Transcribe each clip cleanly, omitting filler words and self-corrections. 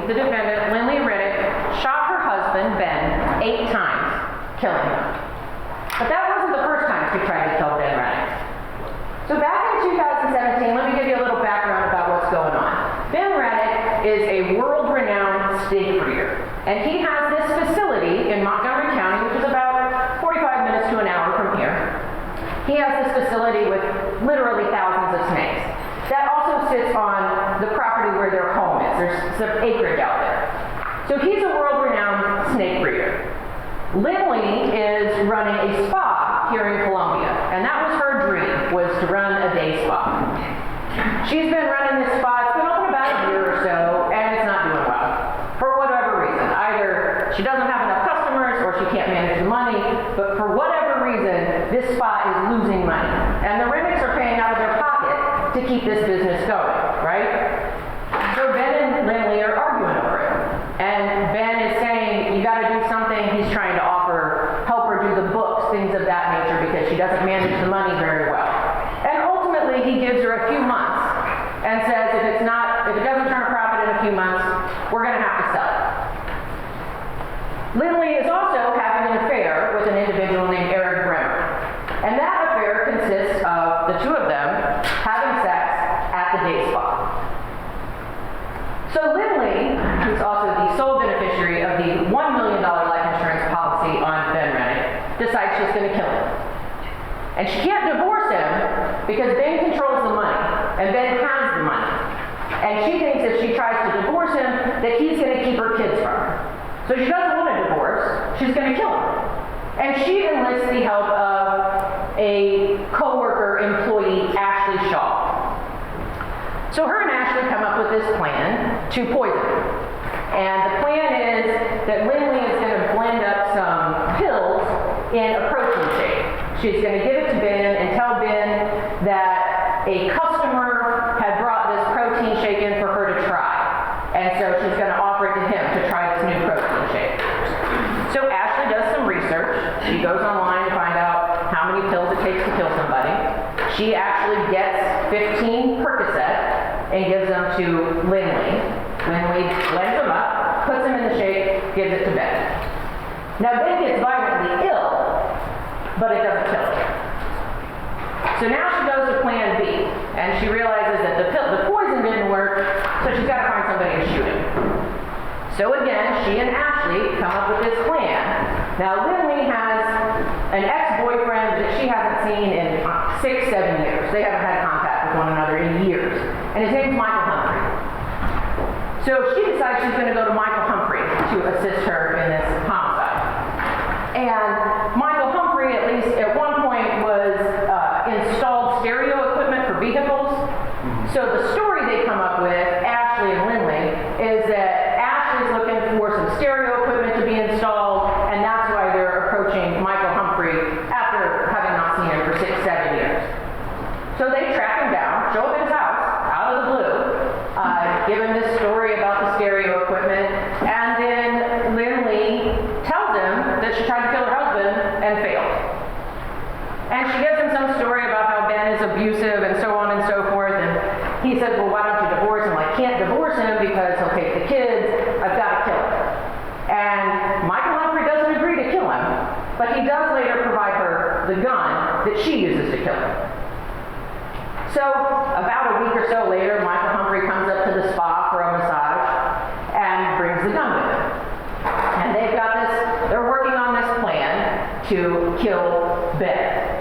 the defendant, Lynlee Renick, shot her husband, Ben, 8 times, killing him. But that wasn't the first time she tried to kill Ben Renick. So back in 2017, let me give you a little background about what's going on. Ben Renick is a world-renowned snake breeder, and he has this facility in Montgomery County, which is about 45 minutes to an hour from here. He has this facility with literally thousands of snakes. That also sits on the property where their home is. There's some acreage out there. So he's a world-renowned snake breeder. Lynlee is running a spa here in Columbia, and that was her dream, was to run a day spa. She's been running this spa, it's been open about a year or so, and it's not doing well. For whatever reason. Either she doesn't have enough customers or she can't manage the money, but for whatever reason, this spa is losing money. And the Renicks are paying out of their pocket to keep this business going, right? So Ben and Lynlee are arguing over it. And Ben is saying, you gotta do something. He's trying to help her do the books, things of that nature, because she doesn't manage the money very well. And ultimately, he gives her a few months and says, if it doesn't turn a profit in a few months, we're gonna have to sell it. Lynlee is also having an affair with an individual named Eric Bremer. And that affair consists of the two of them having sex at the day spa. So Lynlee, who's also the sole beneficiary of the $1 million life insurance policy on Ben Renick, decides she's going to kill him. And she can't divorce him because Ben controls the money, and Ben has the money. And she thinks if she tries to divorce him, that he's going to keep her kids from her. So she doesn't want a divorce, she's going to kill him. And she enlists the help of a co-worker employee, Ashley Shaw. So her and Ashley come up with this plan to poison him. And the plan is that Lynlee is going to blend up some pills in a protein shake. She's going to give it to Ben and tell Ben that a customer had brought this protein shake in for her to try. And so she's going to offer it to him to try this new protein shake. So Ashley does some research. She goes online to find out how many pills it takes to kill somebody. She actually gets 15 Percocet and gives them to Lynlee. Lynlee blends them up, puts them in the shake, gives it to Ben. Now Ben gets violently ill, but it doesn't kill him. So now she goes to plan B, and she realizes that the poison didn't work, so she's got to find somebody to shoot him. So again, she and Ashley come up with this plan. Now Lynlee has an ex-boyfriend that she hasn't seen in 6-7 years. They haven't had contact with one another in years. And his name's Michael Humphrey. So she decides she's going to go to Michael Humphrey to assist her in this homicide. And Michael Humphrey, at least at one point, was installed stereo equipment for vehicles. So the story they come up with, Ashley and Lynlee, is that Ashley's looking for some stereo equipment to be installed, and that's why they're approaching Michael Humphrey after having not seen him for 6-7 years. So they track him down, show up at his house, out of the blue, give him this story about the stereo equipment, and then Lynlee tells him that she tried to kill her husband and failed. And she gives him some story about how Ben is abusive and so on and so forth, and he says, well, why don't you divorce him? Well, I can't divorce him because he'll take the kids, I've got to kill him. And Michael Humphrey doesn't agree to kill him, but he does later provide her the gun that she uses to kill him. So about a week or so later, Michael Humphrey comes up to the spa for a massage and brings the gun with him. And they're working on this plan to kill Ben.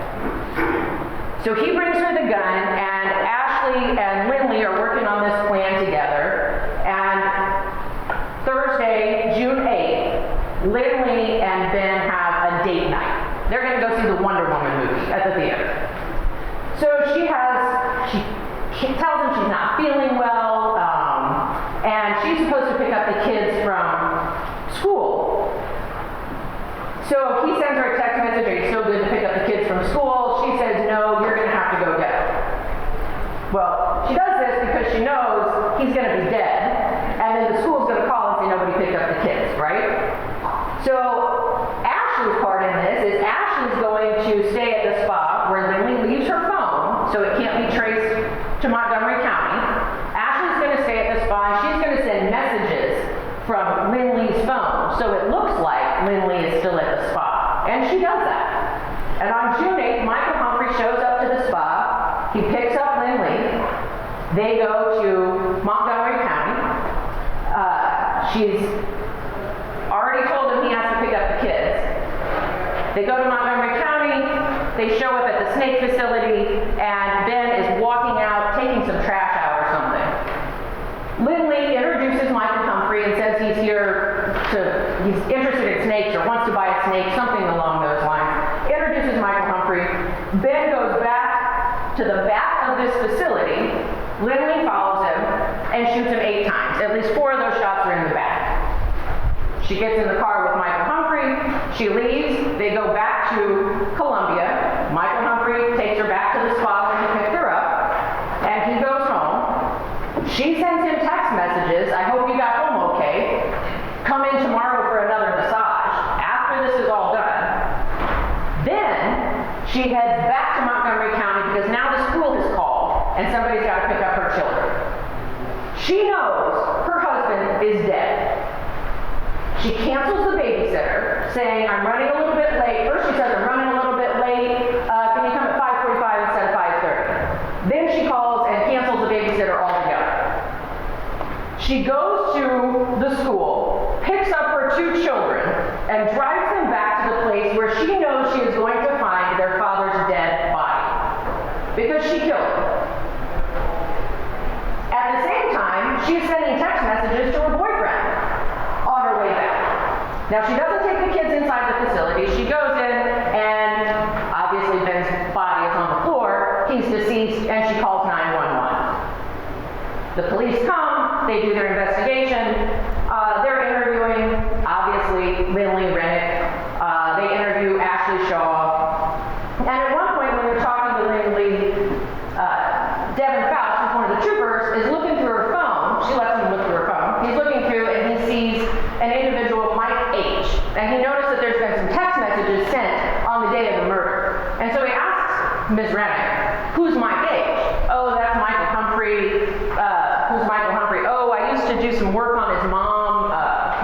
So he brings her the gun, and Ashley and Lynlee are working on this plan together. And Thursday, June 8th, Lynlee and Ben have a date night. They're going to go see the Wonder Woman movie at the theater. So she tells him she's not feeling well, and she's supposed to pick up the kids from school. So he sends her a text message, are you so good to pick up the kids from school? She says, no, you're going to have to go get them. Well, she does this because she knows he's going to be dead, and then the school's going to call and say nobody picked up the kids, right? So Ashley's part in this is Ashley's going to stay at the spa where Lynlee leaves her phone so it can't be traced to Montgomery County. Ashley's going to stay at the spa, and she's going to send messages so it looks like Lynlee is still at the spa. And she does that. And on June 8th, Michael Humphrey shows up to the spa. He picks up Lynlee. They go to Montgomery County. She's already told him he has to pick up the kids. They go to Montgomery County. They show up at the snake facility, and Ben is walking out, taking some trash out or something. Lynlee introduces Michael Humphrey and says he's interested in snakes or wants to buy a snake, something along those lines. Introduces Michael Humphrey. Ben goes back to the back of this facility. Lynlee follows him and shoots him 8 times. At least 4 of those shots are in the back. She gets in the car with Michael Humphrey. She leaves. They go back to Columbia. Michael Humphrey takes her back to the spa when he picked her up, and he goes home. She sends him text messages. I hope you got home okay. Come in tomorrow for another massage. After this is all done, then she heads back to Montgomery County because now the school has called and somebody's got to pick up her children. She knows her husband is dead. She cancels the babysitter, saying, I'm running a little bit late. First she says, I'm running a little bit late. Can you come at 5:45 instead of 5:30? Then she calls and cancels the babysitter altogether. She goes to the school, picks up her 2 children, and drives them back to the place where she knows she is going to find their father's dead body. Because she killed him. At the same time, she's sending text messages to her boyfriend on her way back. Now, she doesn't take the kids inside the facility. She goes in, and obviously Ben's body is on the floor. He's deceased, and she calls 911. The police come. They do their investigation. They're interviewing, obviously, Lynlee Renick. They interview Ashley Shaw. And at one point, when they're talking to Lynlee, Devin Faust, who's one of the troopers, is looking through her phone. She lets him look through her phone. He's looking through, and he sees an individual, Mike H. And he noticed that there's been some text messages sent on the day of the murder. And so he asks Ms. Renick, who's Mike H? Oh, that's Michael Humphrey. Who's Michael Humphrey? Oh, I used to do some work on his mom.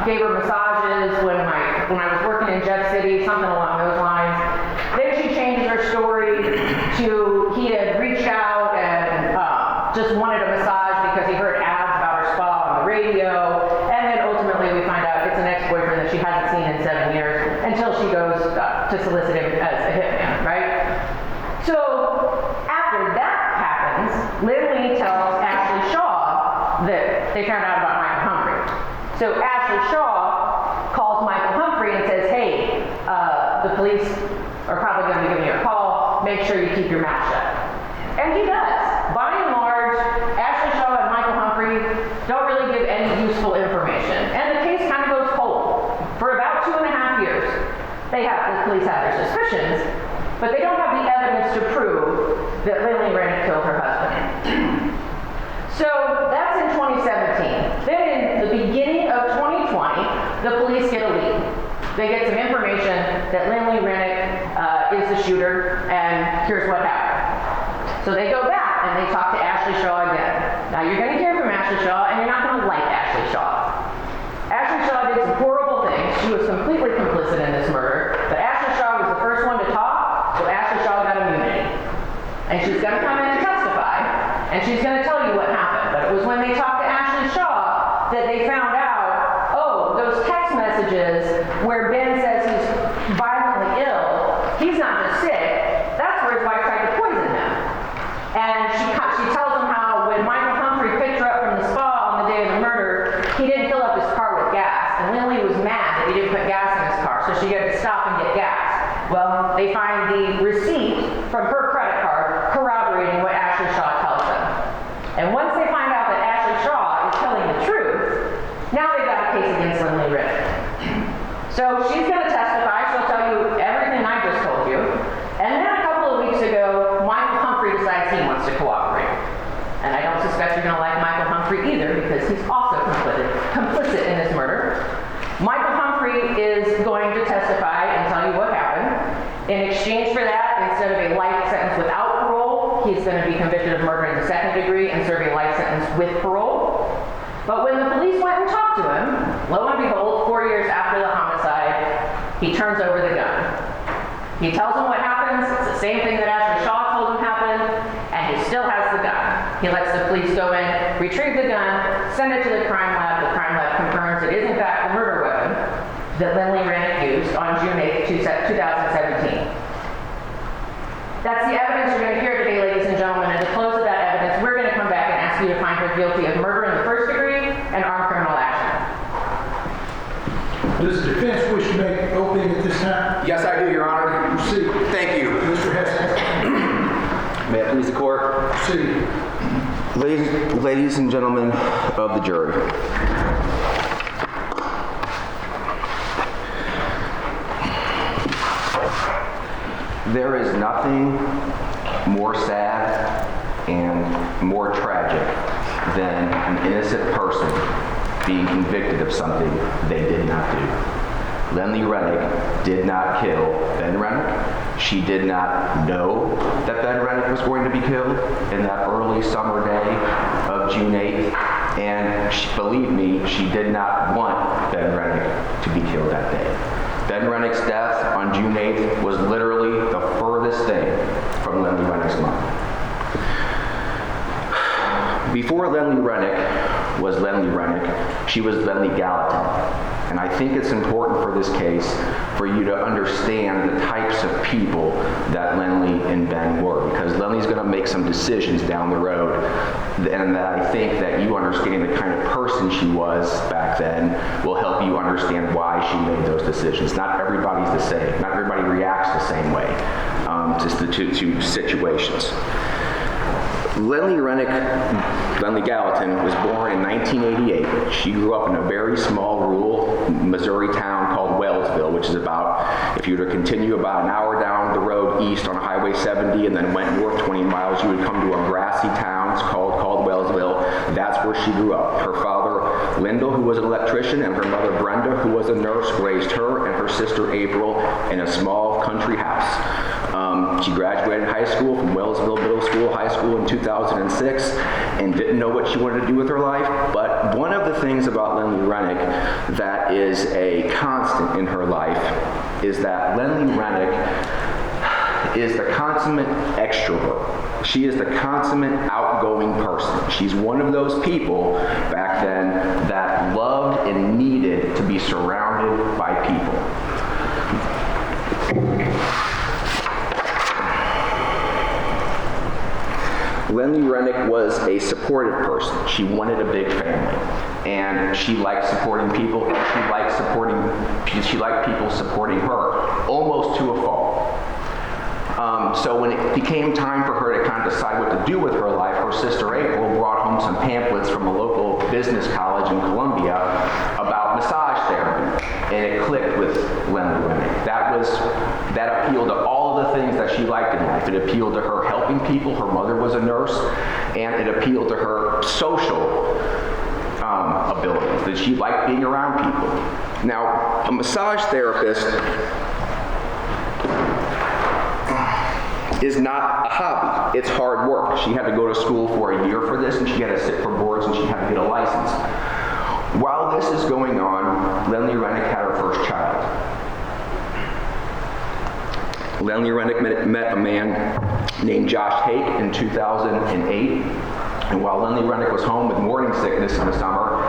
Gave her massages when I was working in Jeff City, something along those lines. Then she changes her story to he had reached out and just wanted a massage because he heard ads about her spa on the radio. And then ultimately we find out it's an ex-boyfriend that she hasn't seen in 7 years until she goes to solicit him as a hitman, right? So after that happens, Lynlee tells Ashley Shaw that they found out about Michael Humphrey. So Ashley Shaw calls Michael Humphrey and says, hey, the police are probably going to be giving you a call. Make sure you keep your mouth shut. And he does. By and large, Ashley Shaw and Michael Humphrey don't really give any useful information. And the case kind of goes cold. For about 2.5 years, the police have their suspicions, but they don't have the evidence to prove that Lynlee Renick killed her husband. So that's in 2017. Then in the beginning of 2020, the police get a lead. They get some information that Lynlee Renick is the shooter, and here's what happened. So they go back and they talk to Ashley Shaw again. Now you're going to hear from Ashley Shaw, and you're not going to like Ashley Shaw. Ashley Shaw did some horrible things. She was completely complicit in this murder, but Ashley Shaw was the first one to talk, so Ashley Shaw got immunity. And she's going to come in and testify, and she's going to tell you what happened. But it was when they talked to Ashley Shaw that they found out, oh, those text messages where Ben says he's violently ill, he's not just sick, that's where his wife tried to poison him. And she tells him how when Michael Humphrey picked her up from the spa on the day of the murder, he didn't fill up his car with gas. And Lynlee was mad that he didn't put gas in his car, so she had to stop and get gas. Well, they find the receipt from her credit card corroborating what Ashley Shaw tells them. And once they find out that Ashley Shaw is telling the truth, now they've got a case against Lynlee Renick. So she's going to testify. She'll tell you everything I just told you. And then a couple of weeks ago, Michael Humphrey decides he wants to cooperate. And I don't suspect you're going to like Michael Humphrey either, because he's also complicit in this murder. Michael Humphrey is going to testify and tell you what happened. In exchange for that, instead of a life sentence without parole, he's going to be convicted of murder in the 2nd degree and serve a life sentence with parole. But when the police went and talked to to him, lo and behold, 4 years after the homicide, he turns over the gun. He tells him what happens. It's the same thing that Ashley Shaw told him happened, and he still has the gun. He lets the police go in, retrieve the gun, send it to the crime lab. The crime lab confirms it is in fact the murder weapon that Lynlee Renick used on June 8, 2017. That's the evidence you're going to hear today, ladies and gentlemen. And to close of that evidence, we're going to come back and ask you to find her guilty of murder in the first degree and armed criminal action. Does the defense wish to make an opening at this time? Yes, I do, Your Honor. Proceed. Thank you. Mr. Heston. May it please the court. Proceed. Ladies and gentlemen of the jury. There is nothing more sad and more tragic than an innocent person being convicted of something they did not do. Lynlee Renick did not kill Ben Renick. She did not know that Ben Renick was going to be killed in that early summer day of June 8th. And believe me, she did not want Ben Renick to be killed that day. Ben Renick's death on June 8th was literally the furthest thing from Lynlee Renick's mind. Before Lynlee Renick was Lynlee Renick, she was Lynlee Gallatin. And I think it's important for this case for you to understand the types of people that Lynlee and Ben were, because Lynlee's going to make some decisions down the road, and that I think that you understanding the kind of person she was back then will help you understand why she made those decisions. Not everybody's the same. Not everybody reacts the same way to situations. Lynlee Gallatin was born in 1988. She grew up in a very small rural Missouri town called Wellsville, which is about, if you were to continue about an hour down the road east on Highway 70 and then went north 20 miles, you would come to a grassy town called Wellsville. That's where she grew up. Her father, Lyndall, who was an electrician, and her mother, Brenda, who was a nurse, raised her and her sister, April, in a small country house. She graduated high school from Wellsville Middle School, High School in 2006, and didn't know what she wanted to do with her life. But one of the things about Lynlee Renick that is a constant in her life is that Lynlee Renick is the consummate extrovert. She is the consummate outgoing person. She's one of those people back then that loved and needed to be surrounded by people. Lynlee Renick was a supportive person. She wanted a big family, and she liked supporting people, and she liked people supporting her, almost to a fault. So when it became time for her to kind of decide what to do with her life, her sister April brought home some pamphlets from a local business college in Columbia about massage therapy, and it clicked with Lynlee Renick. That appealed to all of the things that she liked in life. It appealed to her helping people. Her mother was a nurse, and it appealed to her social abilities, that she liked being around people. Now, a massage therapist is not a hobby. It's hard work. She had to go to school for a year for this, and she had to sit for boards, and she had to get a license. While this is going on, Lynlee Renick had her first child. Lynlee Renick met a man named Josh Hake in 2008. And while Lynlee Renick was home with morning sickness in the summer,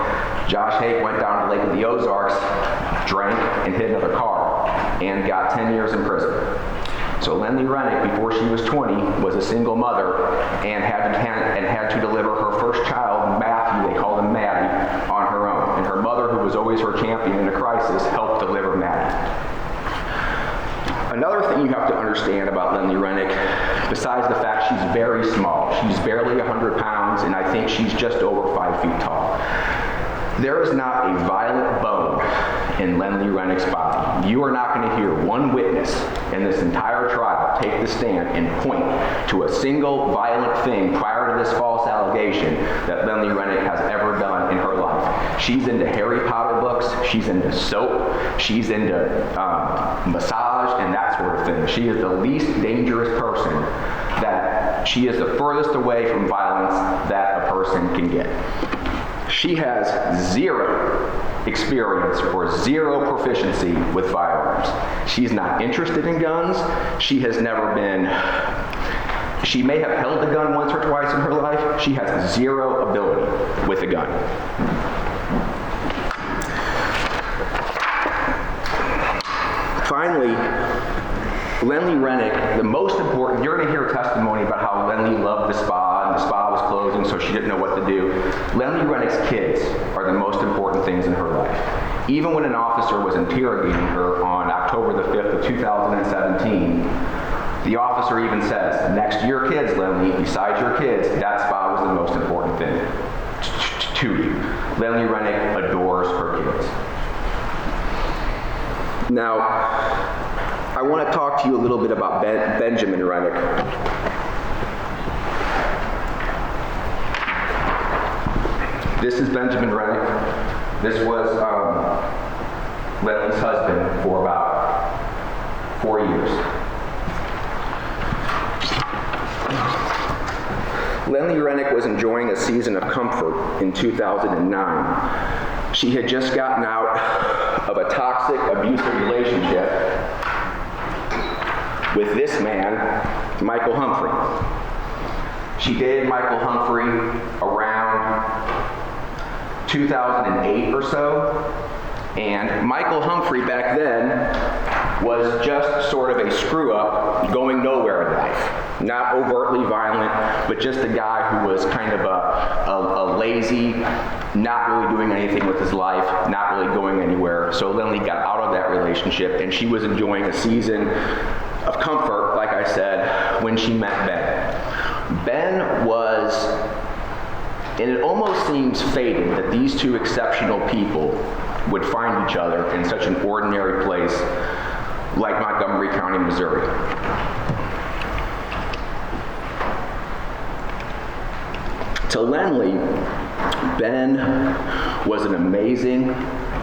Josh Hake went down to the Lake of the Ozarks, drank, and hit another car, and got 10 years in prison. So Lynlee Renick, before she was 20, was a single mother and had to deliver her first child, Matthew, they called him Maddie, on her own. And her mother, who was always her champion in a crisis, helped deliver Maddie. Another thing you have to understand about Lynlee Renick, besides the fact she's very small, she's barely 100 pounds, and I think she's just over 5 feet tall. There is not a violent bone in Lynlee Renick's body. You are not going to hear one witness in this entire trial take the stand and point to a single violent thing prior to this false allegation that Lynlee Renick has ever done in her life. She's into Harry Potter books, she's into soap, she's into massage and that sort of thing. She is the least dangerous person, that she is the furthest away from violence that a person can get. She has zero experience or zero proficiency with firearms. She's not interested in guns. She has never been, she may have held a gun once or twice in her life. She has zero ability with a gun. Finally, Lynlee Renick, the most important, you're going to hear a testimony about how Lynlee loved the spa, and the spa was closing, so she didn't know what to do. Lynlee Renick's kids are the most important things in her life. Even when an officer was interrogating her on October the 5th of 2017, the officer even says, next to your kids, Lynlee, besides your kids, that spa was the most important thing to you. Lynlee Renick adores her kids. Now, I want to talk to you a little bit about Benjamin Renick. This is Benjamin Renick. This was Lynlee's husband for about 4 years. Lynlee Renick was enjoying a season of comfort in 2009. She had just gotten out of a toxic, abusive relationship with this man, Michael Humphrey. She dated Michael Humphrey around 2008 or so, and Michael Humphrey back then was just sort of a screw-up going nowhere in life. Not overtly violent, but just a guy who was kind of a lazy, not really doing anything with his life, not really going anywhere. So Lynlee got out of that relationship, and she was enjoying a season of comfort, like I said, when she met Ben. Ben was, and it almost seems fated that these two exceptional people would find each other in such an ordinary place like Montgomery County, Missouri. To Lynlee, Ben was an amazing,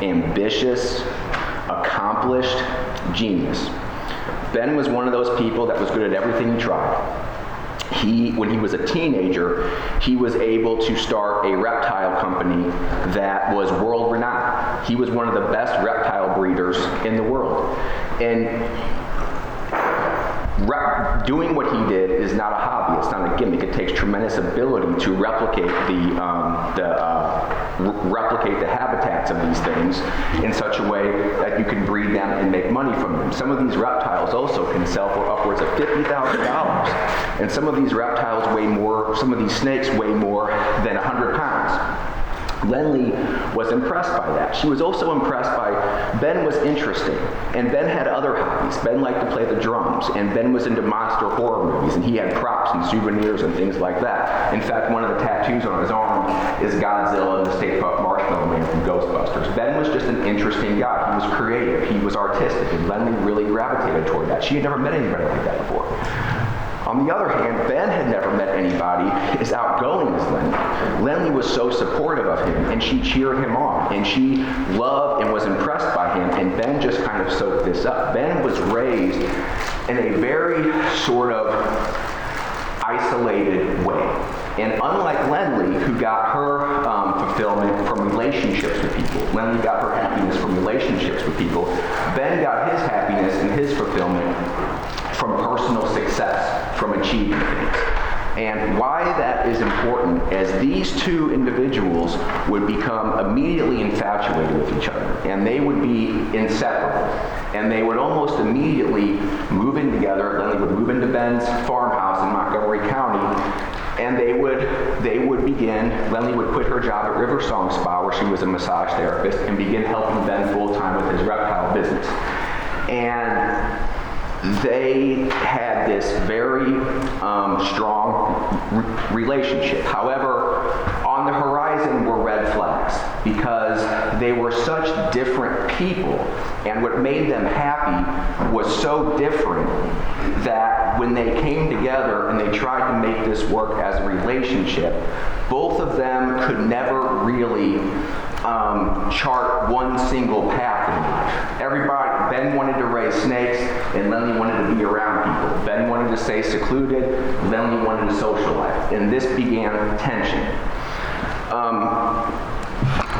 ambitious, accomplished genius. Ben was one of those people that was good at everything he tried. When he was a teenager, he was able to start a reptile company that was world renowned. He was one of the best reptile breeders in the world. And doing what he did is not a hobby, it's not a gimmick. It takes tremendous ability to replicate replicate the habitats of these things in such a way that you can breed them and make money from them. Some of these reptiles also can sell for upwards of $50,000. And some of these reptiles weigh more, some of these snakes weigh more than 100 pounds. Lynlee was impressed by that. She was also impressed by Ben was interesting, and Ben had other hobbies. Ben liked to play the drums, and Ben was into monster horror movies, and he had props and souvenirs and things like that. In fact, one of the tattoos on his arm is Godzilla and the Stay Puft Marshmallow Man from Ghostbusters. Ben was just an interesting guy. He was creative, he was artistic, and Lynlee really gravitated toward that. She had never met anybody like that before. On the other hand, Ben had never met anybody as outgoing as Lynlee. Lynlee was so supportive of him, and she cheered him on, and she loved and was impressed by him, and Ben just kind of soaked this up. Ben was raised in a very sort of isolated way. And unlike Lynlee, who got her fulfillment from relationships with people, Lynlee got her happiness from relationships with people, Ben got his happiness and his fulfillment from personal success, from achieving things. And why that is important, as these two individuals would become immediately infatuated with each other, and they would be inseparable, and they would almost immediately move in together. Lynlee would move into Ben's farmhouse in Montgomery County, and they would begin, Lynlee would quit her job at Riversong Spa, where she was a massage therapist, and begin helping Ben full-time with his reptile business. And they had this very strong relationship. However, on the horizon were red flags, because they were such different people, and what made them happy was so different that when they came together and they tried to make this work as a relationship, both of them could never really chart one single path in life. Ben wanted to raise snakes, and Lynlee wanted to be around people. Ben wanted to stay secluded, Lynlee wanted to socialize, and this began tension.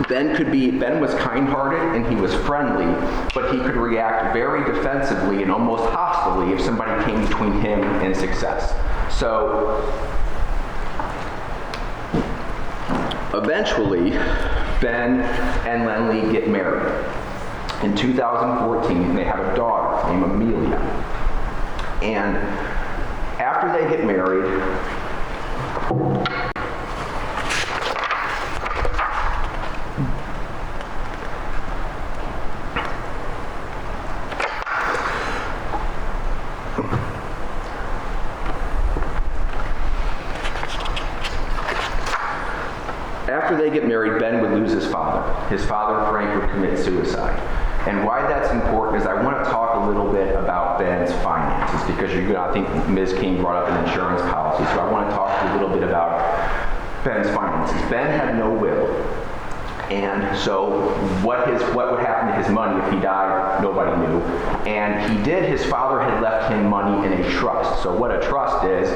Ben was kind-hearted and he was friendly, but he could react very defensively and almost hostilely if somebody came between him and success. So eventually, Ben and Lynlee get married. In 2014, they have a daughter named Amelia. And after they get married, Ben would lose his father. His father, Frank, would commit suicide. And why that's important is I want to talk a little bit about Ben's finances, because I think Ms. King brought up an insurance policy, so I want to talk a little bit about Ben's finances. Ben had no will. And so what would happen to his money if he died, nobody knew. And his father had left him money in a trust. So what a trust is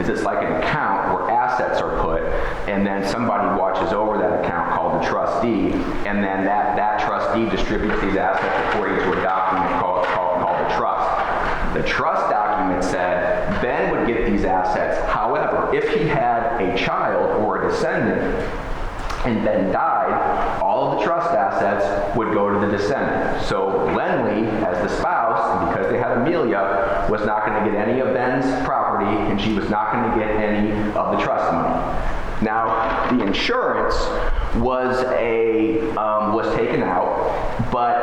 it's like an account where assets are put, and then somebody watches over that account called the trustee, and then that trustee distributes these assets according to a document called the trust. The trust document said Ben would get these assets. However, if he had a child or a descendant, and Ben died, all of the trust assets would go to the descendant. So Lynlee, as the spouse, because they had Amelia, was not going to get any of Ben's property, and she was not going to get any of the trust money. Now, the insurance was taken out, but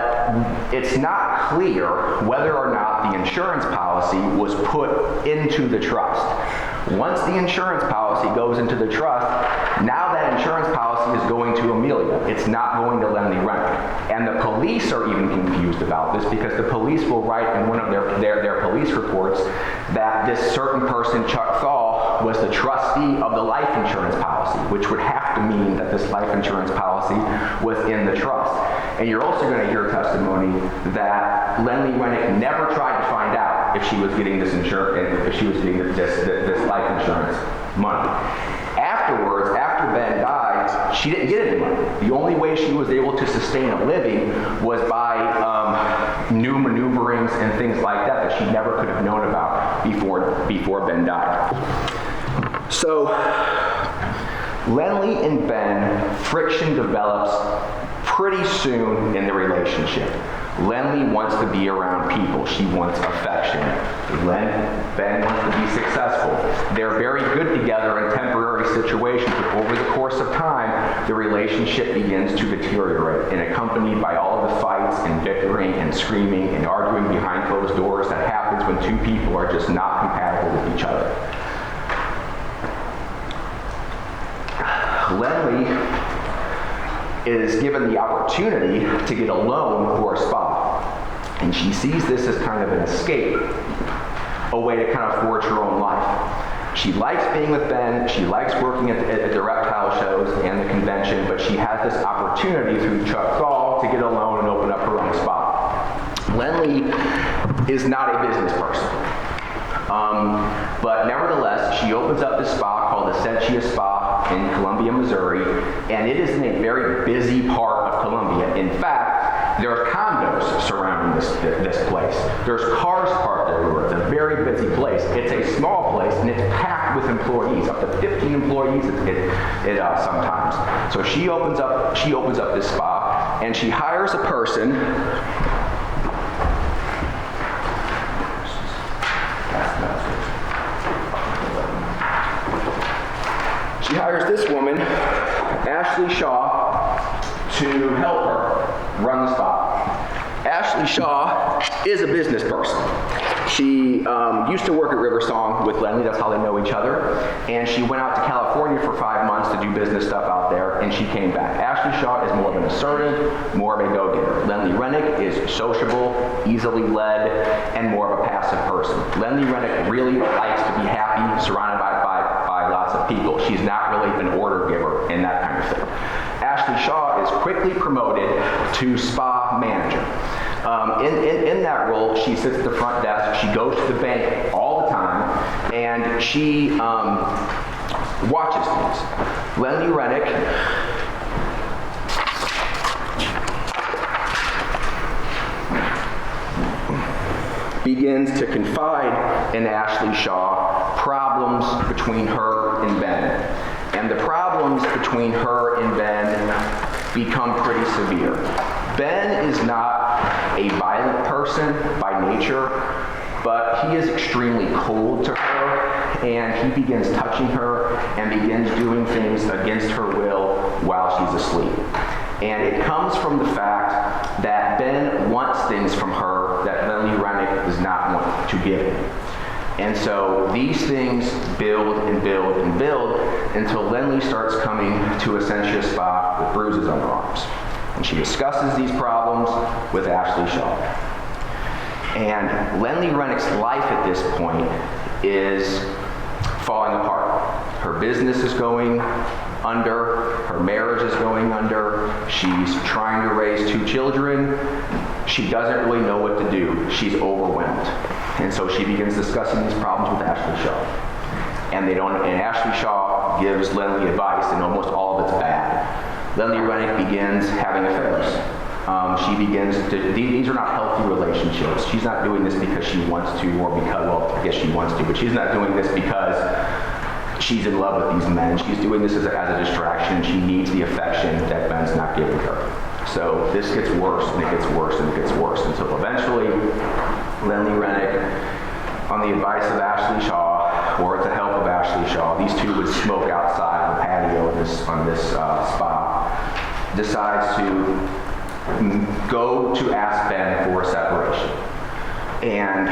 it's not clear whether or not the insurance policy was put into the trust. Once the insurance policy goes into the trust, now that insurance policy is going to Amelia. It's not going to Lynlee Renick. And the police are even confused about this, because the police will write in one of their police reports that this certain person, Chuck Thal, was the trustee of the life insurance policy, which would have to mean that this life insurance policy was in the trust. And you're also going to hear testimony that Lynlee Renick never tried to find out if she was getting this this life insurance money. Afterwards, after Ben died, she didn't get any money. The only way she was able to sustain a living was by new maneuverings and things like that she never could have known about before Ben died. So Lynlee and Ben, friction develops pretty soon in the relationship. Lynlee wants to be around people. She wants affection. Ben wants to be successful. They're very good together in temporary situations, but over the course of time, the relationship begins to deteriorate, and accompanied by all of the fights and bickering and screaming and arguing behind closed doors that happens when two people are just not compatible with each other. Lynlee is given the opportunity to get a loan for a spa. And she sees this as kind of an escape, a way to kind of forge her own life. She likes being with Ben, she likes working at the reptile shows and the convention, but she has this opportunity through Chuck Thal to get a loan and open up her own spa. Lynlee is not a business person. But nevertheless, she opens up this spa called the Sentia Spa in Columbia, Missouri, and it is in a very busy part of Columbia. In fact, there are condos surrounding this place. There's cars parked everywhere. It's a very busy place. It's a small place, and it's packed with employees, up to 15 employees sometimes. So she opens up this spa, and she hires a person. She hires this woman, Ashley Shaw, to help her run the spa. Ashley Shaw is a business person. She used to work at Riversong with Lynlee, that's how they know each other, and she went out to California for 5 months to do business stuff out there, and she came back. Ashley Shaw is more of an assertive, more of a go-getter. Lynlee Renick is sociable, easily led, and more of a passive person. Lynlee Renick really likes to be happy, surrounded by lots of people. She's not really an order giver and that kind of thing. Ashley Shaw is quickly promoted to spa manager. In that role, she sits at the front desk, she goes to the bank all the time, and she watches things. Lynlee Renick begins to confide in Ashley Shaw problems between her and Ben. And the problems between her and Ben become pretty severe. Ben is not a violent person by nature, but he is extremely cold to her, and he begins touching her and begins doing things against her will while she's asleep. And it comes from the fact that Ben wants things from her that Lynlee Renick does not want to give him. And so these things build and build and build until Lynlee starts coming to a sensuous spot with bruises on her arms. And she discusses these problems with Ashley Shaw. And Lynlee Renick's life at this point is falling apart. Her business is going under, her marriage is going under, she's trying to raise 2 children, she doesn't really know what to do, she's overwhelmed. And so she begins discussing these problems with Ashley Shaw. And Ashley Shaw gives Lynlee advice, and almost all of it's bad. Lynlee Renick begins having affairs. These are not healthy relationships. She's not doing this because she wants to, or because, well, I guess she wants to, but she's not doing this because she's in love with these men. She's doing this as a distraction. She needs the affection that Ben's not giving her. So this gets worse, and it gets worse, and it gets worse, until eventually Lynlee Renick, on the advice of Ashley Shaw, or with the help of Ashley Shaw, these two would smoke outside on the patio on this spa, decides to go to ask Ben for a separation. And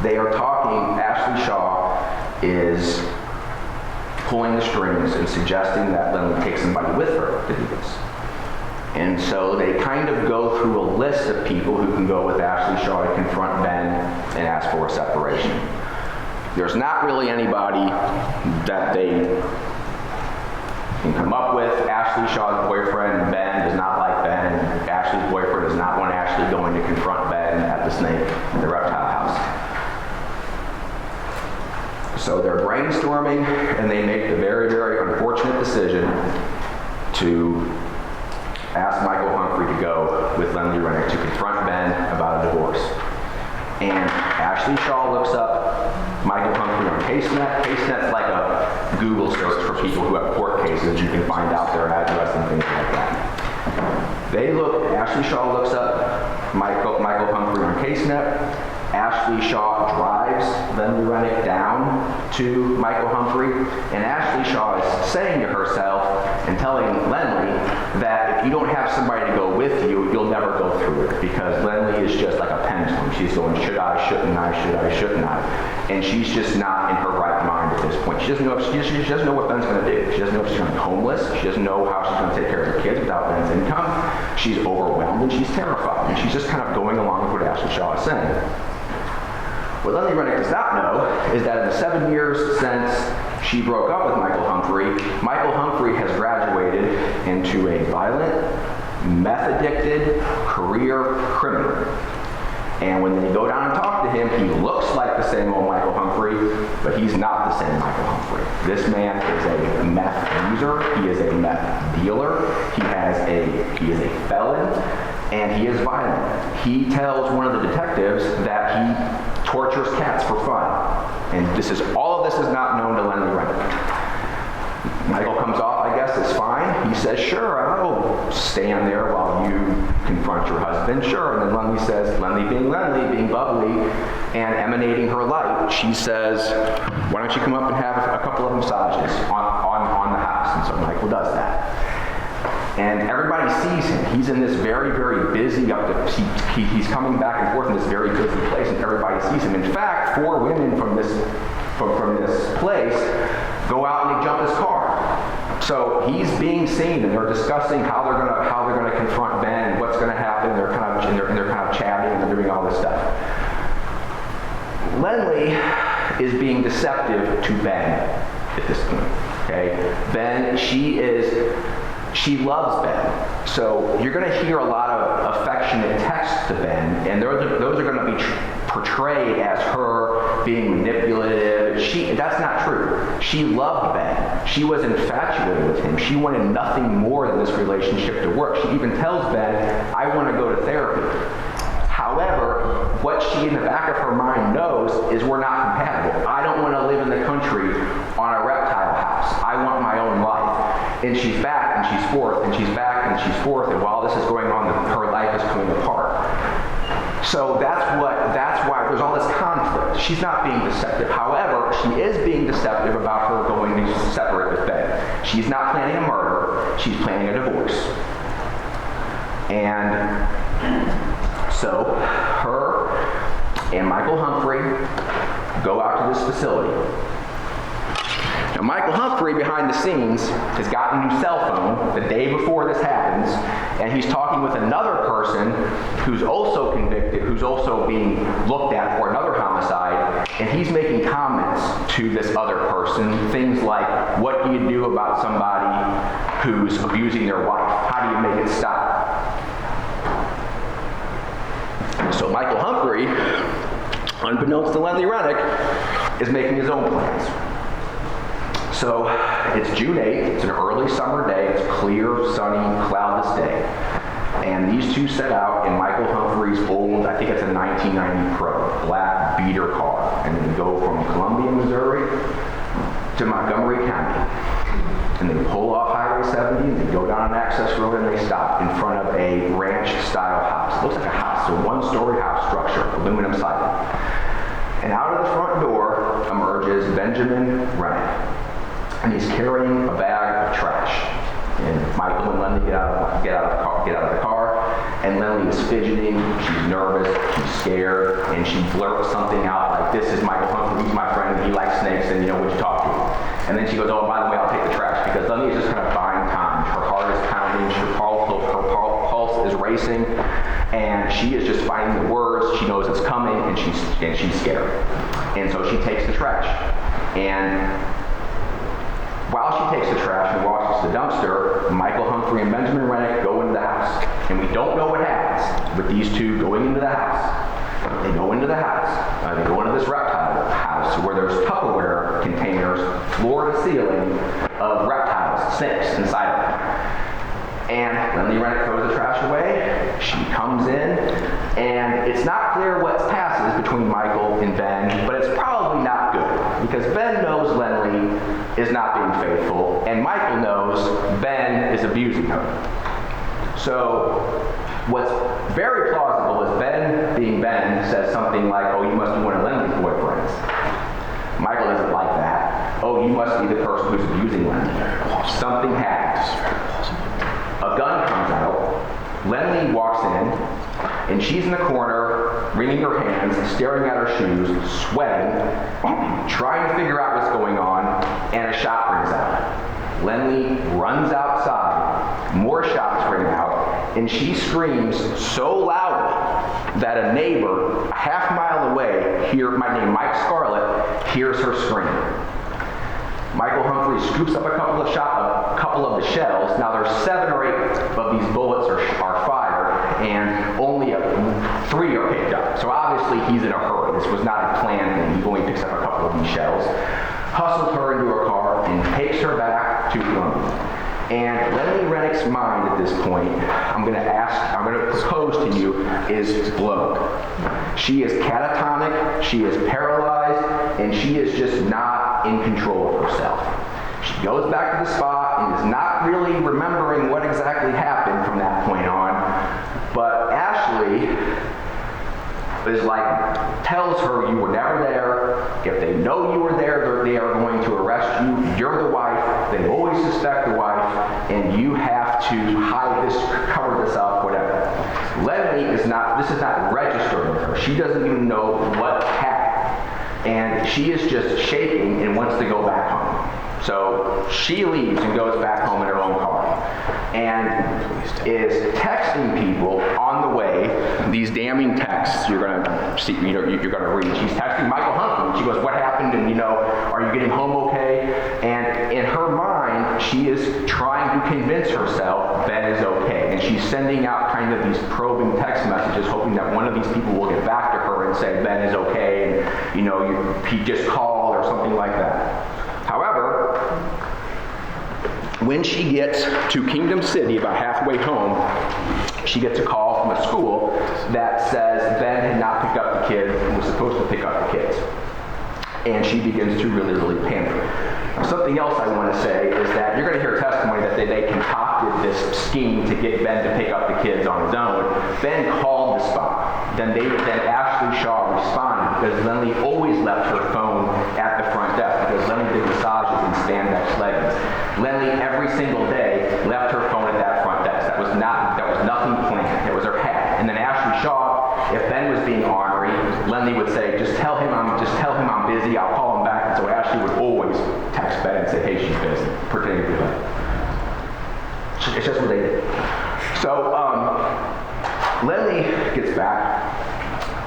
they are talking, Ashley Shaw is pulling the strings and suggesting that Lynlee take somebody with her to do this. And so they kind of go through a list of people who can go with Ashley Shaw to confront Ben and ask for a separation. There's not really anybody that they can come up with. Ashley Shaw's boyfriend, Ben, does not like Ben. Ashley's boyfriend does not want Ashley going to confront Ben at the snake, the reptile house. So they're brainstorming, and they make the very, very unfortunate decision to ask Michael Humphrey to go with Lynlee Renick to confront Ben about a divorce. And Ashley Shaw looks up Michael Humphrey on CaseNet. CaseNet's like a Google search for people who have court cases. You can find out their address and things like that. Ashley Shaw looks up Michael Humphrey on CaseNet. Ashley Shaw drives Lynlee Renick down to Michael Humphrey, and Ashley Shaw is saying to herself and telling Lynlee that if you don't have somebody to go with you, you'll never go through it, because Lynlee is just like a pendulum. She's going, should I, shouldn't I, should I, shouldn't I? And she's just not in her right mind at this point. She doesn't know what Ben's going to do. She doesn't know if she's going to be homeless. She doesn't know how she's going to take care of her kids without Ben's income. She's overwhelmed and she's terrified. And she's just kind of going along with what Ashley Shaw is saying. What Lynlee Renick does not know is that in the 7 years since she broke up with Michael Humphrey has graduated into a violent, meth-addicted career criminal. And when they go down and talk to him, he looks like the same old Michael Humphrey, but he's not the same Michael Humphrey. This man is a meth user, he is a meth dealer, he is a felon, and he is violent. He tells one of the detectives that he tortures cats for fun. And all of this is not known to Lynlee Renick. Michael comes off, I guess, as fine. He says, sure, I'll stand there while you confront your husband. Sure. And then Lynlee says, Lynlee being bubbly and emanating her light, she says, why don't you come up and have a couple of massages on the house? And so Michael does that. And everybody sees him. He's in this very, very busy, he's coming back and forth in this very busy place, and everybody sees him. In fact, 4 women from this place go out and they jump his car. So he's being seen, and they're discussing how they're gonna confront Ben and what's gonna happen. They're kind of chatting and they're doing all this stuff. Lynlee is being deceptive to Ben at this point. Okay, Ben, she loves Ben. So you're going to hear a lot of affectionate texts to Ben, and those are going to be portrayed as her being manipulative. That's not true. She loved Ben. She was infatuated with him. She wanted nothing more than this relationship to work. She even tells Ben, I want to go to therapy. However, what she in the back of her mind knows is we're not compatible. I don't want to live in the country on a reptile house. I want my own life. And she's back and she's forth and she's back and she's forth, and while this is going on, her life is coming apart. So that's why there's all this conflict. She's not being deceptive. However, she is being deceptive about her going to separate with Ben. She's not planning a murder, she's planning a divorce. And so her and Michael Humphrey go out to this facility. Now, Michael Humphrey, behind the scenes, has gotten a new cell phone the day before this happens, and he's talking with another person who's also convicted, who's also being looked at for another homicide, and he's making comments to this other person, things like, what do you do about somebody who's abusing their wife? How do you make it stop? So Michael Humphrey, unbeknownst to Lynlee Renick, is making his own plans. So it's June 8th, it's an early summer day, it's clear, sunny, cloudless day. And these two set out in Michael Humphrey's old, I think it's a 1990 Pro, black beater car. And they go from Columbia, Missouri to Montgomery County. And they pull off Highway 70, and they go down an access road, and they stop in front of a ranch-style house. It looks like a house, a one-story house structure, aluminum siding. And out of the front door emerges Benjamin Renick. And he's carrying a bag of trash. And Michael and Lynlee get out of the car, and Lynlee is fidgeting, she's nervous, she's scared, and she blurts something out like, this is Michael Humphrey, he's my friend, he likes snakes, and you know what you talk to him. And then she goes, oh, by the way, I'll take the trash, because Lynlee is just kind of buying time. Her heart is pounding, her pulse is racing, and she is just finding the words. She knows it's coming, and she's scared. And so she takes the trash. And while she takes the trash and walks to the dumpster, Michael Humphrey and Benjamin Renick go into the house. And we don't know what happens with these two going into the house. They go into the house. They go into this reptile house where there's Tupperware containers, floor to ceiling, of reptiles, snakes inside of them. And Lynlee Renick throws the trash away. She comes in, and it's not clear what passes between Michael and Ben, but it's probably not good, because Ben knows Lynlee is not being faithful, and Michael knows Ben is abusing her. So what's very plausible is Ben, being Ben, says something like, oh, you must be one of Lynlee's boyfriends. Michael doesn't like that. Oh, you must be the person who's abusing Lynlee. Something happens. A gun comes out. Lynlee walks in, and she's in the corner, wringing her hands, staring at her shoes, sweating, trying to figure out what's going on, and a shot rings out. Lynlee runs outside, more shots ring out, and she screams so loudly that a neighbor a half mile away, named Mike Scarlett, hears her scream. Michael Humphrey scoops up a couple of the shells. Now there's 7 or 8 of these bullets are fired, and only 3 are picked up. So obviously he's in a hurry. This was not a planned thing. He only picks up a couple of these shells, hustles her into her car, and takes her back to Columbia. And Lynlee Renick's mind at this point, I'm going to propose to you, is blown. She is catatonic, she is paralyzed, and she is just not in control of herself. She goes back to the spot and is not really remembering what exactly happened from that point on, but Ashley is tells her you were never there. If they know you were there, they are going to arrest you. You're the wife. They always suspect the wife, and you have to hide this, cover this up, whatever. Lynlee this is not registered with her. She doesn't even know what happened. And she is just shaking and wants to go back home. So she leaves and goes back home in her own car and is texting people on the way, these damning texts you're going to see, you're going to read. She's texting Michael Humphrey. She goes, what happened? And, are you getting home okay? And in her mind, she is trying to convince herself Ben is okay. And she's sending out kind of these probing text messages, hoping that one of these people will get back to her and say Ben is okay, and, he just called or something like that. However, When she gets to Kingdom City, about halfway home, she gets a call from a school that says Ben had not picked up the kids and was supposed to pick up the kids. And she begins to really, really panic. Something else I want to say is that you're going to hear testimony that they concocted this scheme to get Ben to pick up the kids on his own. Ben called the spot. Then Ashley Shaw responded because Lynlee always left her phone at the front desk because Lynlee did massages and spandex leggings. Lynlee every single day left her phone at that front desk. That was nothing planned. It was her hat. And then Ashley Shaw, if Ben was being ornery, Lynlee would say, just tell him I'm busy, I'll call him back. And so Ashley would always text Ben and say, hey, she's busy, pretending to be late. It's just what they did. So Lynlee gets back,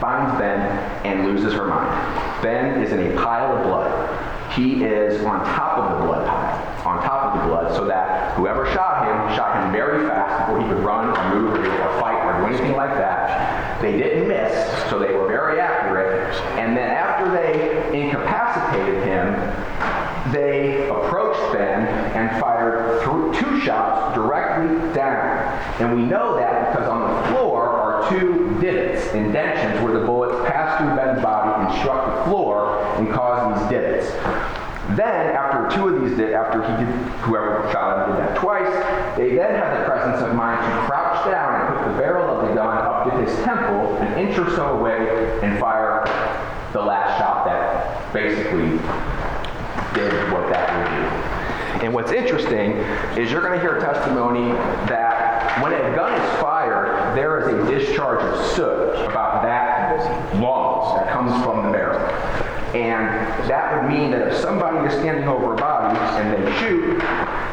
finds Ben, and loses her mind. Ben is in a pile of blood. He is on top of the blood pile, on top of the blood, so that whoever shot him very fast before he could run or move or fight or do anything like that. They didn't miss, so they were very accurate. And then after they incapacitated him, they approached Ben and fired 2 shots directly down. And we know that because on the floor are 2 divots, indentions, where the bullets passed through Ben's body and struck the floor and caused these divots. Then, after whoever shot him did that twice, they then had the presence of mind to crouch down and put the barrel of the gun up to his temple, an inch or so away, and fire the last shot that basically did what that would do. And what's interesting is you're going to hear testimony that when a gun is fired, there is a discharge of soot about that long that comes from the barrel. And that would mean that if somebody is standing over a body and they shoot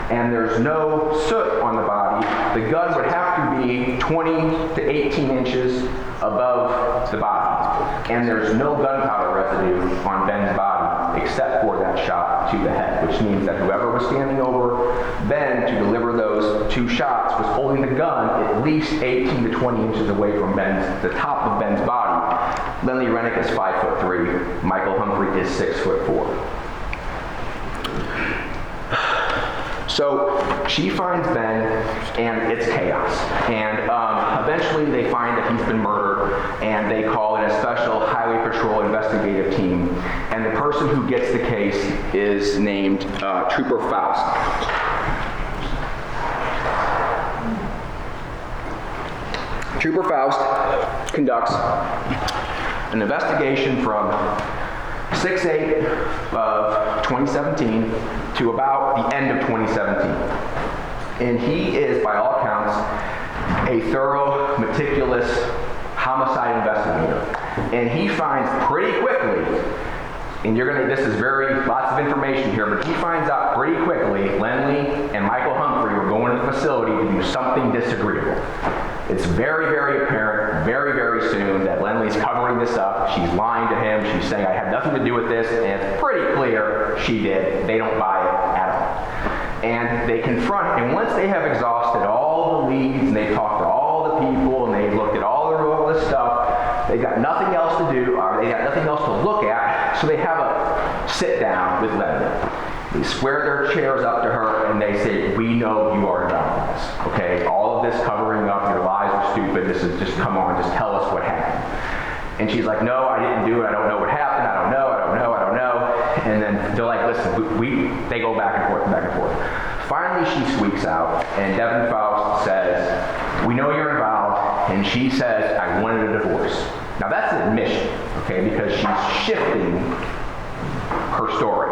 and there's no soot on the body, the gun would have to be 20 to 18 inches above the body. And there's no gunpowder residue on Ben's body except for that shot to the head, which means that whoever was standing over Ben to deliver those 2 shots was holding the gun at least 18 to 20 inches away from the top of Ben's body. Lynlee Renick is 5'3". Michael Humphrey is 6'4". So she finds Ben, and it's chaos. And eventually they find that he's been murdered, and they call in a special highway patrol investigative team. And the person who gets the case is named Trooper Faust. Trooper Faust conducts an investigation from 6/8 of 2017 to about the end of 2017. And he is, by all accounts, a thorough, meticulous homicide investigator. And he finds pretty quickly, and this is lots of information here, but he finds out pretty quickly Lynlee and Michael Humphrey were going to the facility to do something disagreeable. It's very, very apparent, very, very soon that Lynlee's covering this up. She's lying to him. She's saying, I had nothing to do with this, and it's pretty clear she did. They don't buy it at all. And they confront, and once they have exhausted all the leads, and they've talked to all the people, and they've looked at all this stuff, they've got nothing else to do, or they got nothing else to look at, so they have a sit down with Lynlee. They square their chairs up to her and they say, we know you are involved in this, okay? All of this covering up, your lies are stupid, this is just, come on, just tell us what happened. And she's like, no, I didn't do it, I don't know what happened, I don't know. And then they're like, listen, they go back and forth. Finally, she squeaks out, and Devin Faust says, we know you're involved, and she says, I wanted a divorce. Now that's an admission, okay, because she's shifting her story.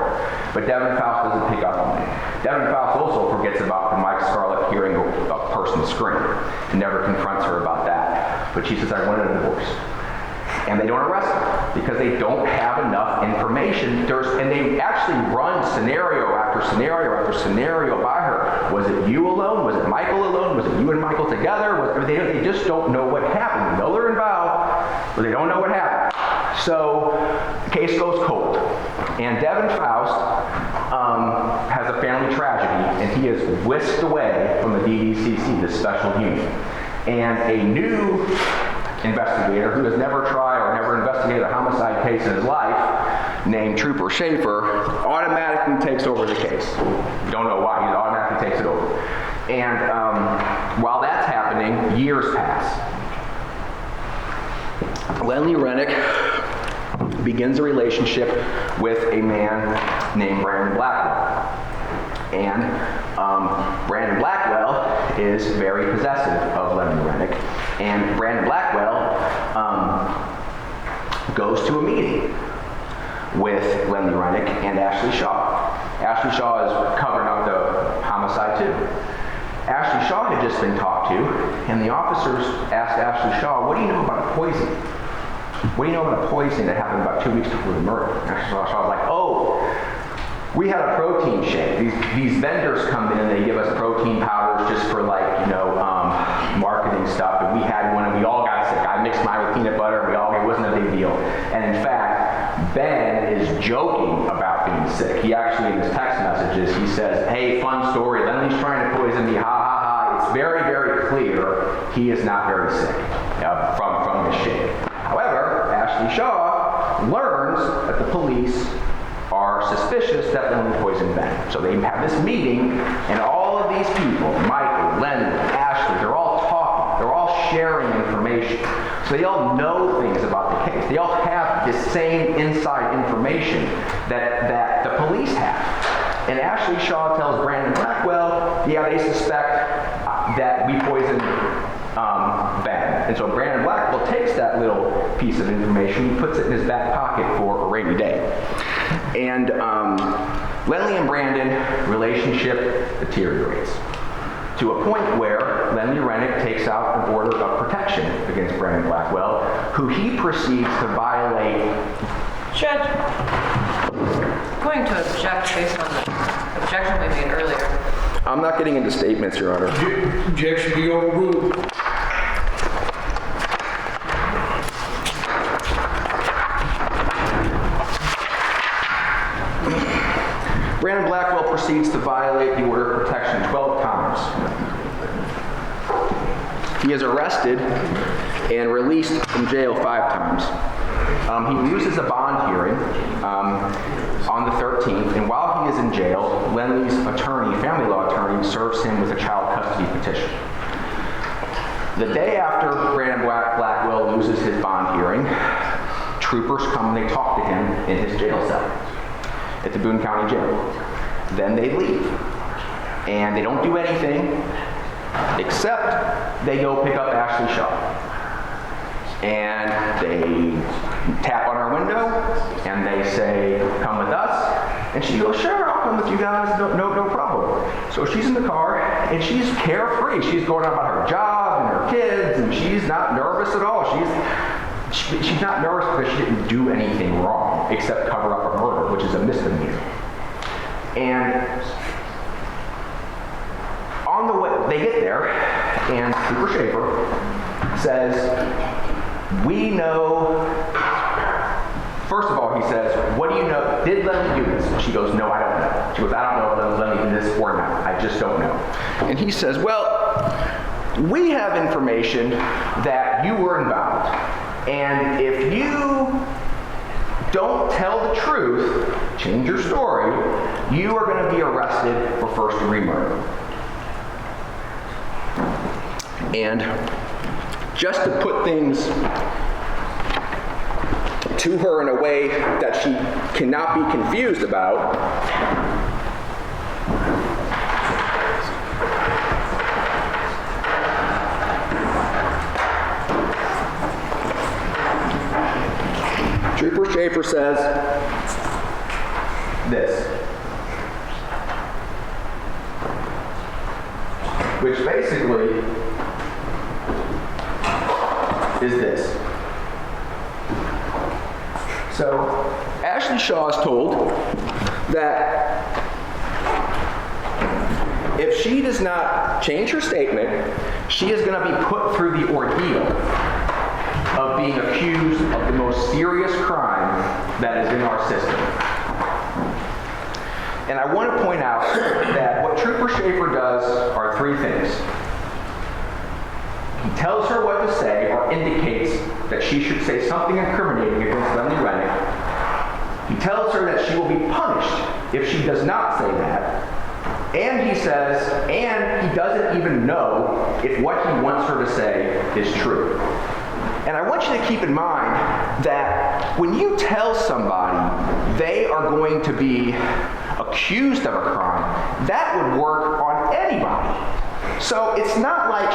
But Devin Faust doesn't pick up on it. Devin Faust also forgets about the Mike Scarlett hearing a person scream and never confronts her about that. But she says, I wanted a divorce. And they don't arrest her because they don't have enough information. And they actually run scenario after scenario by her. Was it you alone? Was it Michael alone? Was it you and Michael together? They just don't know what happened. They know they're involved, but they don't know what happened. So the case goes cold. And Devin Faust has a family tragedy, and he is whisked away from the DDCC, the special unit. And a new investigator who has never tried or never investigated a homicide case in his life named Trooper Schaefer automatically takes over the case. Don't know why, he automatically takes it over. And while that's happening, years pass. Lynlee Renick begins a relationship with a man named Brandon Blackwell. And Brandon Blackwell is very possessive of Lynlee Renick. And Brandon Blackwell goes to a meeting with Lynlee Renick and Ashley Shaw. Ashley Shaw is covering up the homicide too. Ashley Shaw had just been talked to, and the officers asked Ashley Shaw, what do you know about a poison? What do you know about a poison that happened about 2 weeks before the murder? Ashley Shaw was like, oh, we had a protein shake. These vendors come in and they give us protein powders just for marketing stuff, and we had one and we all got sick. I mixed mine with peanut butter and it wasn't a big deal. And in fact, Ben is joking about being sick. He actually, in his text messages, he says, hey, fun story, Lynlee's trying to poison me, ha ha ha. It's very, very clear he is not very sick from this shake. However, Ashley Shaw learns that the police are suspicious that Lynlee poisoned Ben. So they have this meeting, and all of these people, Michael, Lynlee, Ashley, they're all talking, they're all sharing information. So they all know things about the case. They all have the same inside information that the police have. And Ashley Shaw tells Brandon Blackwell, yeah, they suspect that we poisoned Ben. And so Brandon Blackwell takes that little piece of information, he puts it in his back pocket for a rainy day. And Lynlee and Brandon relationship deteriorates to a point where Lynlee Renick takes out an order of protection against Brandon Blackwell, who he proceeds to violate. Judge, I'm going to object based on the objection we made earlier. I'm not getting into statements, Your Honor. Objection be overruled. Brandon Blackwell proceeds to violate the order of protection 12 times. He is arrested and released from jail 5 times. He loses a bond hearing on the 13th, and while he is in jail, Lynlee's attorney, family law attorney, serves him with a child custody petition. The day after Brandon Blackwell loses his bond hearing, troopers come and they talk to him in his jail cell at the Boone County Jail. Then they leave. And they don't do anything except they go pick up Ashley Shaw. And they tap on our window and they say, come with us. And she goes, sure, I'll come with you guys, no problem. So she's in the car and she's carefree. She's going on about her job and her kids, and she's not nervous at all. She's not nervous because she didn't do anything wrong except cover up a murder, which is a misdemeanor. And on the way, they get there, and Trooper Schaefer says, we know, first of all, he says, what do you know? Did Lynlee do this? She goes, no, I don't know. She goes, I don't know if Lynlee did this or not. I just don't know. And he says, well, we have information that you were involved. And if you don't tell the truth, change your story, you are going to be arrested for first-degree murder. And just to put things to her in a way that she cannot be confused about, Trooper Schaefer says this, which basically is this. So Ashley Shaw is told that if she does not change her statement, she is going to be put through the ordeal of being accused of the most serious crime that is in our system. And I want to point out that what Trooper Schaefer does are 3 things. He tells her what to say or indicates that she should say something incriminating against Lynlee Renick. He tells her that she will be punished if she does not say that. And he says, and he doesn't even know if what he wants her to say is true. And I want you to keep in mind that when you tell somebody they are going to be accused of a crime, that would work on anybody. So it's not like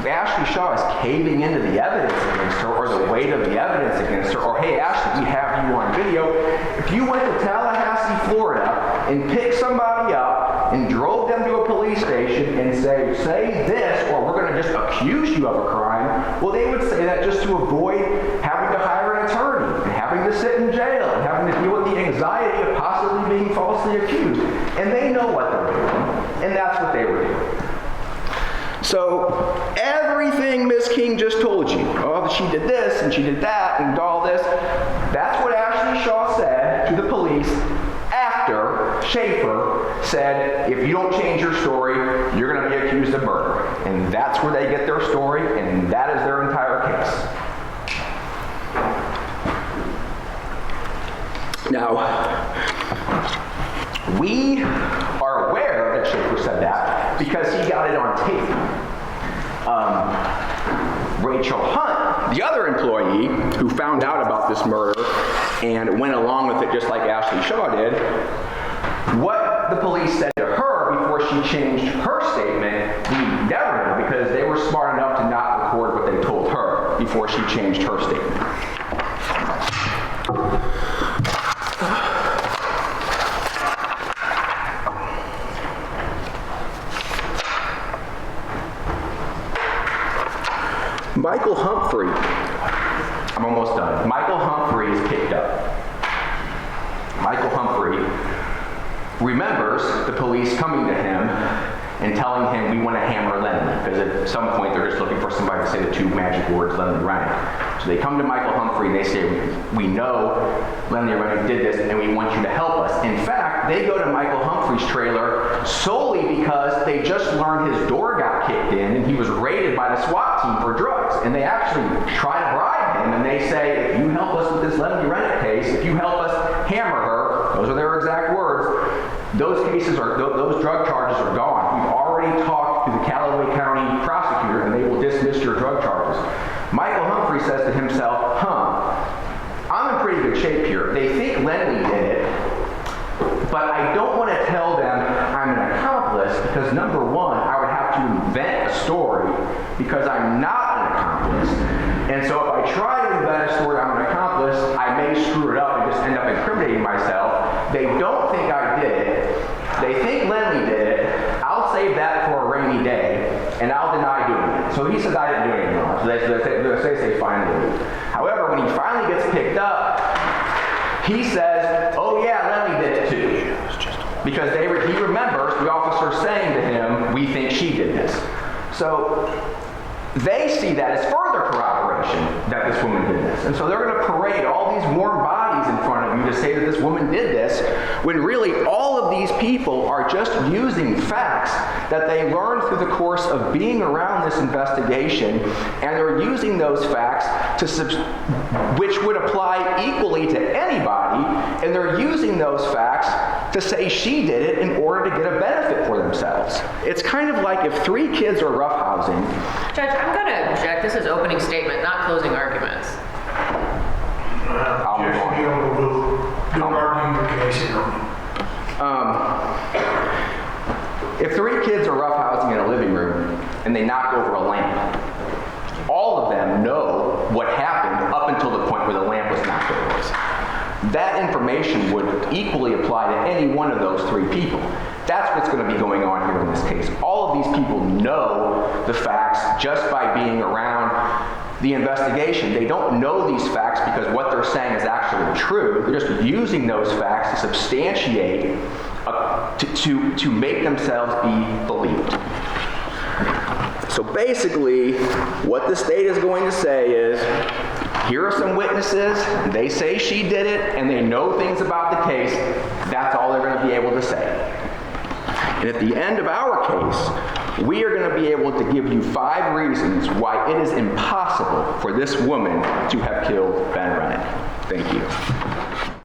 Ashley Shaw is caving into the evidence against her or the weight of the evidence against her, or hey Ashley, we have you on video. If you went to Tallahassee, Florida and picked somebody up and drove them to a police station and say this or we're going to just accuse you of a crime, well they would say that just to avoid having to hire an attorney and having to sit in jail and having to deal with the anxiety of possibly being falsely accused. And they know what they're doing, and that's what they were doing. So everything Ms. King just told you, oh, she did this and she did that and all this, that's what Ashley Shaw said to the police after Schaefer said, if you don't change your story, you're going to be accused of murder. And that's where they get their story, and that is their entire case. Now, we are aware that Schaefer said that because he got it on tape. Rachel Hunt, the other employee who found out about this murder and went along with it just like Ashley Shaw did, what the police said to her before she changed her statement, we never know because they were smart enough to not record what they told her before she changed her statement. Michael Humphrey, I'm almost done. Michael Humphrey is picked up. Michael Humphrey remembers the police coming to him and telling him, we want to hammer Lynlee, because at some point they're just looking for somebody to say the two magic words, Lynlee Renick. So they come to Michael Humphrey and they say, we know Lynlee Renick did this and we want you to help us. In fact, they go to Michael Humphrey's trailer solely because they just learned his door got kicked in and he was raided by the SWAT team for drugs. And they actually try to bribe him and they say, if you help us with this Lynlee Renick case, if you help us hammer her, those are their exact words, those drug charges are gone. We've already talked to the Callaway County prosecutor and they will dismiss your drug charges. Michael Humphrey says to himself, I'm in pretty good shape here. They think Lynlee did it, but I don't want to tell them I'm an accomplice because number one, I would have to invent a story because I'm not an accomplice. And so if I try to invent a story I'm an accomplice, I may screw it up and just end up incriminating myself. They don't think I did it. They think Lynlee did it. I'll save that for a rainy day, and I'll deny doing it. So he says I didn't do anything wrong. So they say fine. However, when he finally gets picked up, he says, oh yeah, Lynlee did it too. Because he remembers the officer saying to him, we think she did this. So they see that as further corroboration that this woman did this. And so they're going to parade all these warm bodies in front of you to say that this woman did this, when really all of these people are just using facts that they learned through the course of being around this investigation, and they're using those facts which would apply equally to anybody, and they're using those facts to say she did it in order to get a benefit for themselves. It's kind of like if three kids are roughhousing. Judge, I'm going to object. This is opening statement, not closing arguments. I'll move on. Don't argue your case here. If three kids are roughhousing in a living room and they knock over a lamp, all of them know what happened up until the point where the lamp was knocked over. That information would equally apply to any one of those three people. That's what's going to be going on here in this case. All of these people know the facts just by being around the investigation. They don't know these facts because what they're saying is actually true. They're just using those facts to substantiate, to make themselves be believed. So basically, what the state is going to say is, here are some witnesses, they say she did it, and they know things about the case. That's all they're going to be able to say. And at the end of our case, we are going to be able to give you 5 reasons why it is impossible for this woman to have killed Ben Renick. Thank you.